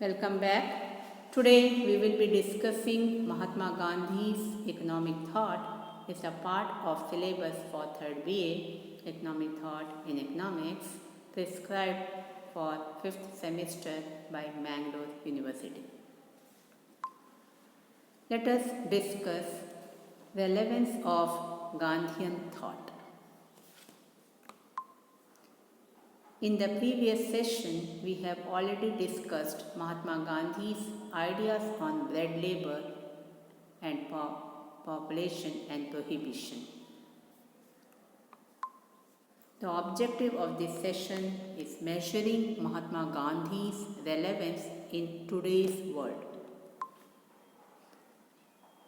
Welcome back. Today we will be discussing Mahatma Gandhi's economic thought. It's a part of syllabus for 3rd BA Economic Thought in Economics prescribed for 5th semester by Mangalore University. Let us discuss relevance of Gandhian thought. In the previous session, we have already discussed Mahatma Gandhi's ideas on bread labor and population and prohibition. The objective of this session is measuring Mahatma Gandhi's relevance in today's world.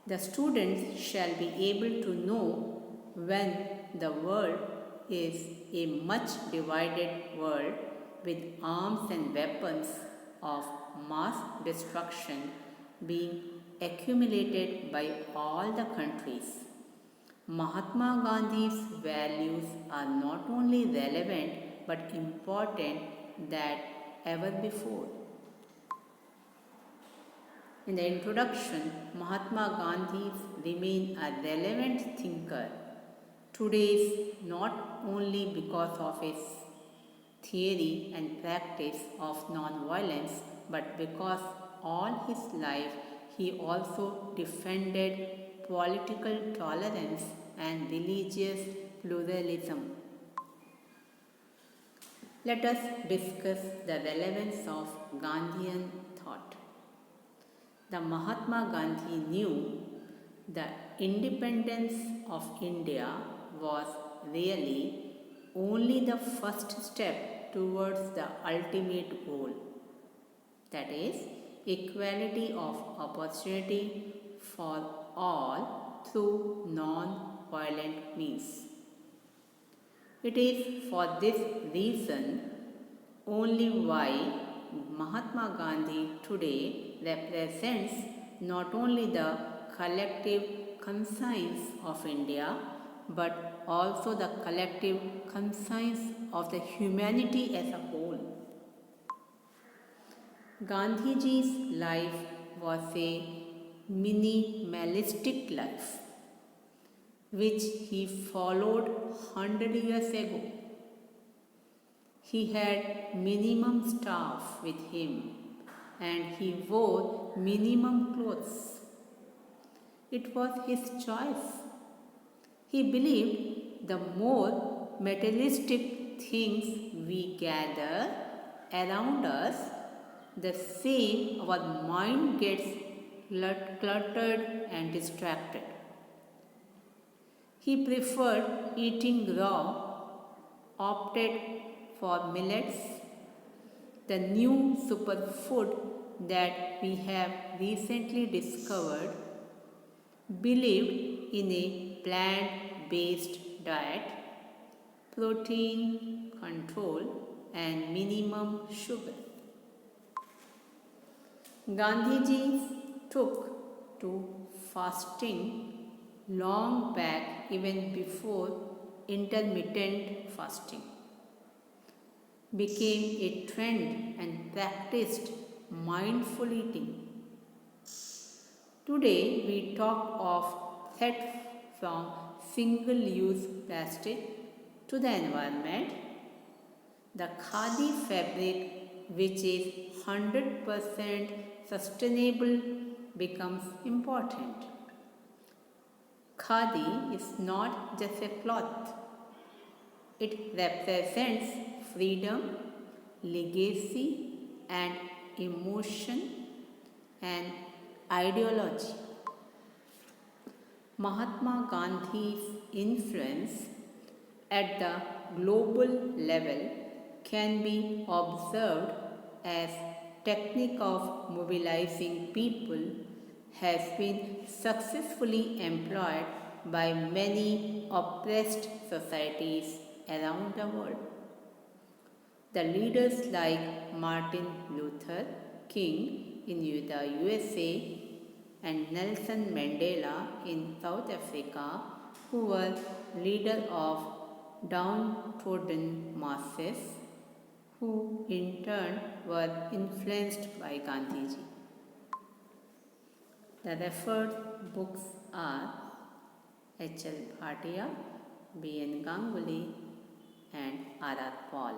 The students shall be able to know when the world is a much divided world with arms and weapons of mass destruction being accumulated by all the countries. Mahatma Gandhi's values are not only relevant but important than ever before. In the introduction, Mahatma Gandhi remained a relevant thinker today, not only because of his theory and practice of non-violence, but because all his life he also defended political tolerance and religious pluralism. Let us discuss the relevance of Gandhian thought. The Mahatma Gandhi knew the independence of India was really only the first step towards the ultimate goal, that is, equality of opportunity for all through non-violent means. It is for this reason only why Mahatma Gandhi today represents not only the collective conscience of India but also the collective conscience of the humanity as a whole. Gandhiji's life was a minimalistic life which he followed 100 years ago. He had minimum staff with him and he wore minimum clothes. It was his choice. He believed the more materialistic things we gather around us, the same our mind gets cluttered and distracted. He preferred eating raw, opted for millets, the new superfood that we have recently discovered, believed in a plant-based diet, protein control and minimum sugar. Gandhiji took to fasting long back even before intermittent fasting became a trend and practiced mindful eating. Today we talk of threat from single-use plastic to the environment. The khadi fabric, which is 100% sustainable, becomes important. Khadi is not just a cloth. It represents freedom, legacy and emotion and ideology. Mahatma Gandhi's influence at the global level can be observed as technique of mobilizing people has been successfully employed by many oppressed societies around the world. The leaders like Martin Luther King in the USA and Nelson Mandela in South Africa, who were leader of downtrodden masses, who in turn were influenced by Gandhiji. The referred books are H.L. Bhatia, B.N. Ganguly and R.R. Paul.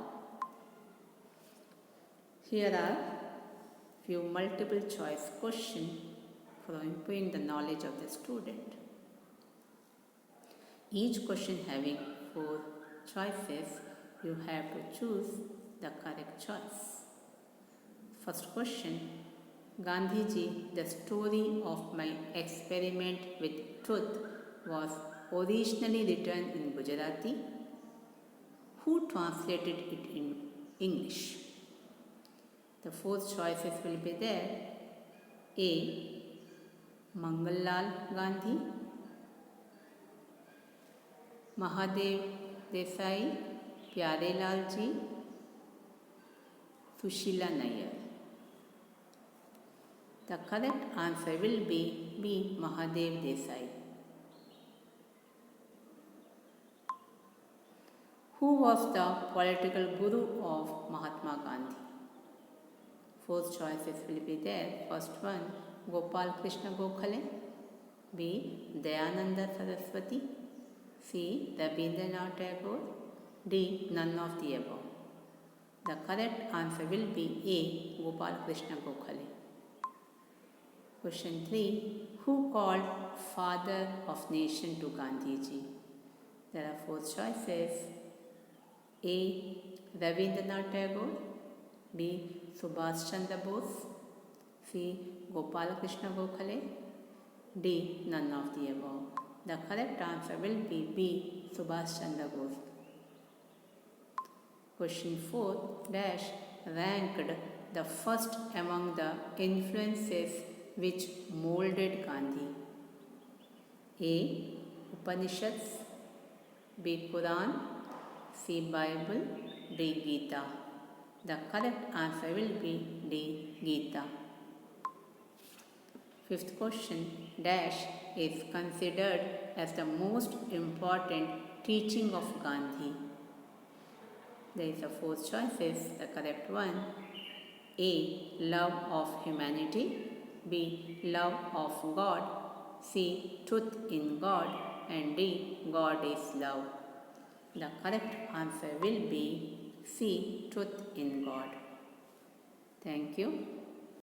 Here are few multiple choice questions for improving the knowledge of the student. Each question having 4 choices, you have to choose the correct choice. First question, Gandhiji, the story of my experiment with truth was originally written in Gujarati. Who translated it in English? The 4 choices will be there. A. Mangal Gandhi, Mahadev Desai, Pyarelal Ji, Sushila Nair. The correct answer will be B. Mahadev Desai. Who was the political guru of Mahatma Gandhi? 4 choices will be there. First one, Gopal Krishna Gokhale, B. Dayananda Saraswati, C. Rabindranath Tagore, D. None of the above. The correct answer will be A. Gopal Krishna Gokhale. Question 3. Who called Father of Nation to Gandhiji? There are 4 choices. A. Rabindranath Tagore, B. Subhash Chandra Bose, C. Gopal Krishna Gokhale, D. None of the above. The correct answer will be B. Subhash Chandra Bose. Question 4 dash ranked the first among the influences which molded Gandhi. A. Upanishads, B. Quran, C. Bible, D. Gita. The correct answer will be D. Gita. Fifth question, dash is considered as the most important teaching of Gandhi. There is a 4 choices. The correct one, A. Love of humanity, B. Love of God, C. Truth in God, and D. God is love. The correct answer will be C. Truth in God. Thank you.